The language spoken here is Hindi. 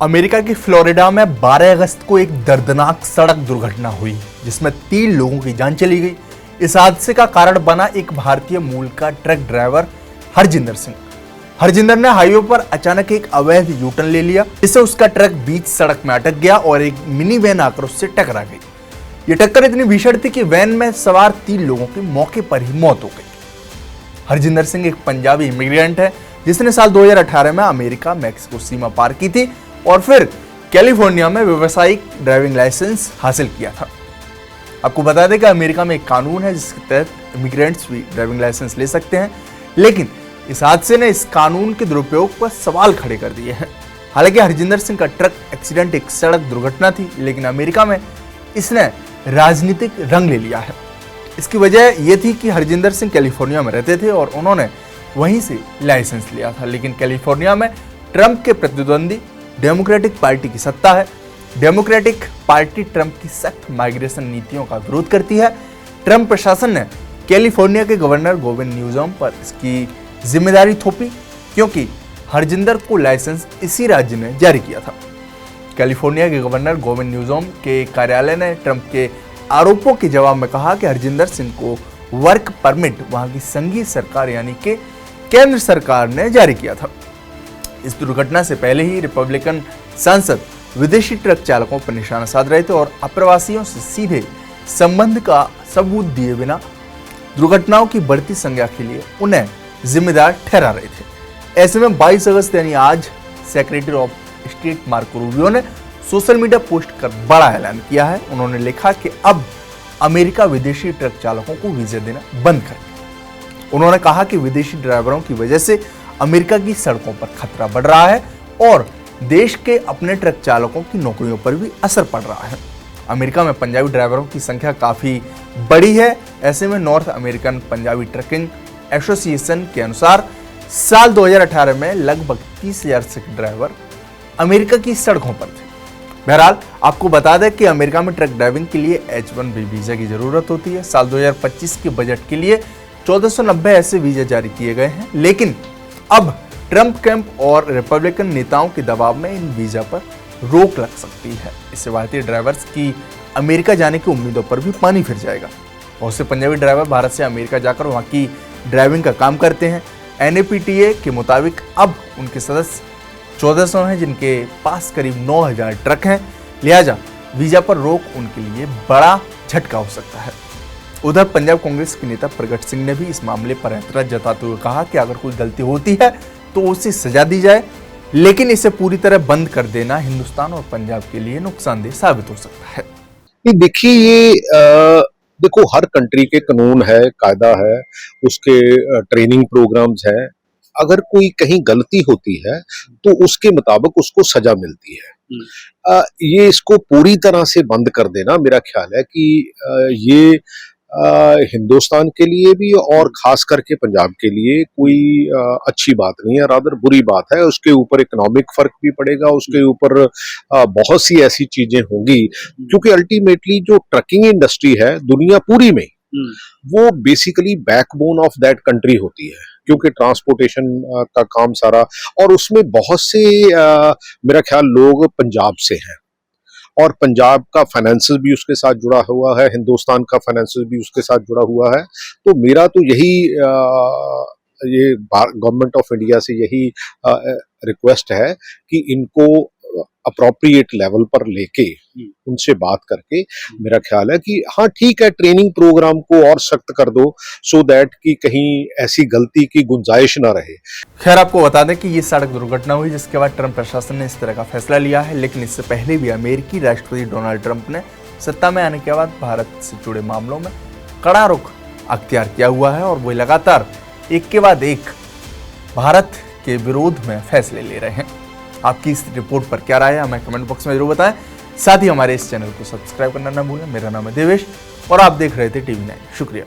अमेरिका की फ्लोरिडा में 12 अगस्त को एक दर्दनाक सड़क दुर्घटना हुई जिसमें 3 लोगों की जान चली गई। इस हादसे का कारण बना एक भारतीय मूल का ट्रक ड्राइवर हरजिंदर सिंह। हरजिंदर ने हाईवे पर अचानक एक अवैध यूटर्न ले लिया, जिससे उसका ट्रक बीच सड़क में अटक गया और एक मिनी वैन आकर उससे टकरा गई। ये टक्कर इतनी भीषण थी कि वैन में सवार 3 लोगों की मौके पर ही मौत हो गई। हरजिंदर सिंह एक पंजाबी इमिग्रेंट है जिसने साल 2018 में अमेरिका मैक्सिको सीमा पार की थी और फिर कैलिफोर्निया में व्यावसायिक ड्राइविंग लाइसेंस हासिल किया था। आपको बता दें कि अमेरिका में एक कानून है जिसके तहत इमिग्रेंट्स भी ड्राइविंग लाइसेंस ले सकते हैं, लेकिन इस हादसे ने इस कानून के दुरुपयोग पर सवाल खड़े कर दिए हैं। हालांकि हरजिंदर सिंह का ट्रक एक्सीडेंट एक सड़क दुर्घटना थी, लेकिन अमेरिका में इसने राजनीतिक रंग ले लिया है। इसकी वजह यह थी कि हरजिंदर सिंह कैलिफोर्निया में रहते थे और उन्होंने वहीं से लाइसेंस लिया था, लेकिन कैलिफोर्निया में ट्रंप के प्रतिद्वंदी डेमोक्रेटिक पार्टी की सत्ता है। डेमोक्रेटिक पार्टी ट्रंप की सख्त माइग्रेशन नीतियों का विरोध करती है। ट्रंप प्रशासन ने कैलिफोर्निया के गवर्नर गोविन न्यूसोम पर इसकी जिम्मेदारी थोपी, क्योंकि हरजिंदर को लाइसेंस इसी राज्य ने जारी किया था। कैलिफोर्निया के गवर्नर गोविन न्यूसोम के कार्यालय ने ट्रंप के आरोपों के जवाब में कहा कि हरजिंदर सिंह को वर्क परमिट वहां की संघीय सरकार यानी कि केंद्र सरकार ने जारी किया था। इस दुर्घटना से पहले ही रिपब्लिकन सांसद विदेशी ट्रक चालकों पर निशाना साध रहे थे और अप्रवासियों से सीधे संबंध का सबूत दिए बिना दुर्घटनाओं की बढ़ती संख्या के लिए उन्हें जिम्मेदार ठहरा रहे थे। ऐसे में 22 अगस्त यानी आज secretary of state Marco Rubio ने सोशल मीडिया पोस्ट कर बड़ा ऐलान किया है। उन्होंने लिखा कि अब अमेरिका विदेशी ट्रक चालकों को वीजा देना बंद कर दिया। उन्होंने कहा कि विदेशी ड्राइवरों की वजह से अमेरिका की सड़कों पर खतरा बढ़ रहा है और देश के अपने ट्रक चालकों की नौकरियों पर भी असर पड़ रहा है। अमेरिका में पंजाबी ड्राइवरों की संख्या काफी बड़ी है। ऐसे में North American Punjabi trucking association के अनुसार साल 2018 में लगभग 30,000 सिख ड्राइवर अमेरिका की सड़कों पर थे। बहरहाल आपको बता दें कि अमेरिका में ट्रक ड्राइविंग के लिए H-1B वीजा की जरूरत होती है। साल 2025 के बजट के लिए 1490 ऐसे वीजा जारी किए गए हैं, लेकिन अब ट्रंप कैंप और रिपब्लिकन नेताओं के दबाव में इन वीजा पर रोक लग सकती है। इससे भारतीय ड्राइवर्स की अमेरिका जाने की उम्मीदों पर भी पानी फिर जाएगा। बहुत से पंजाबी ड्राइवर भारत से अमेरिका जाकर वहां की ड्राइविंग का काम करते हैं। NAPTA के मुताबिक अब उनके सदस्य 1400 हैं, जिनके पास करीब 9000 ट्रक हैं। लिहाजा वीजा पर रोक उनके लिए बड़ा झटका हो सकता है। उधर पंजाब कांग्रेस के नेता प्रगट सिंह ने भी इस मामले पर ऐतराज जताते हुए कहा कि अगर कोई गलती होती है तो उसे सजा दी जाए, लेकिन इसे पूरी तरह बंद कर देना हिंदुस्तान और पंजाब के लिए नुकसानदेह साबित हो सकता है। देखिए, देखो, हर कंट्री के कानून है, कायदा है, उसके ट्रेनिंग प्रोग्राम्स है। अगर कोई कहीं गलती होती है तो उसके मुताबिक उसको सजा मिलती है। ये इसको पूरी तरह से बंद कर देना, मेरा ख्याल है कि ये हिंदुस्तान के लिए भी और खास करके पंजाब के लिए कोई अच्छी बात नहीं है, रादर बुरी बात है। उसके ऊपर इकोनॉमिक फर्क भी पड़ेगा, उसके ऊपर बहुत सी ऐसी चीजें होंगी, क्योंकि अल्टीमेटली जो ट्रकिंग इंडस्ट्री है दुनिया पूरी में, वो basically backbone of that country होती है, क्योंकि ट्रांसपोर्टेशन का काम सारा, और उसमें बहुत से मेरा ख्याल लोग पंजाब से हैं और पंजाब का फाइनेंसेस भी उसके साथ जुड़ा हुआ है, हिंदुस्तान का फाइनेंसेस भी उसके साथ जुड़ा हुआ है। तो मेरा तो यही ये गवर्नमेंट ऑफ इंडिया से यही रिक्वेस्ट है कि इनको अप्रोप्रिएट लेवल पर लेके उनसे बात करके, मेरा ख्याल है कि हाँ ठीक है, ट्रेनिंग प्रोग्राम को और सख्त कर दो सो दैट कि कहीं ऐसी गलती की गुंजाइश ना रहे। खैर, आपको बता दें कि ये सड़क दुर्घटना हुई जिसके बाद ट्रंप प्रशासन ने इस तरह का फैसला लिया है, लेकिन इससे पहले भी अमेरिकी राष्ट्रपति डोनाल्ड ट्रंप ने सत्ता में आने के बाद भारत से जुड़े मामलों में कड़ा रुख अख्तियार किया हुआ है और वो लगातार एक के बाद एक भारत के विरोध में फैसले ले रहे हैं। आपकी इस रिपोर्ट पर क्या राय है हमें कमेंट बॉक्स में जरूर बताएं। साथ ही हमारे इस चैनल को सब्सक्राइब करना ना भूलें। मेरा नाम है देवेश और आप देख रहे थे TV9। शुक्रिया।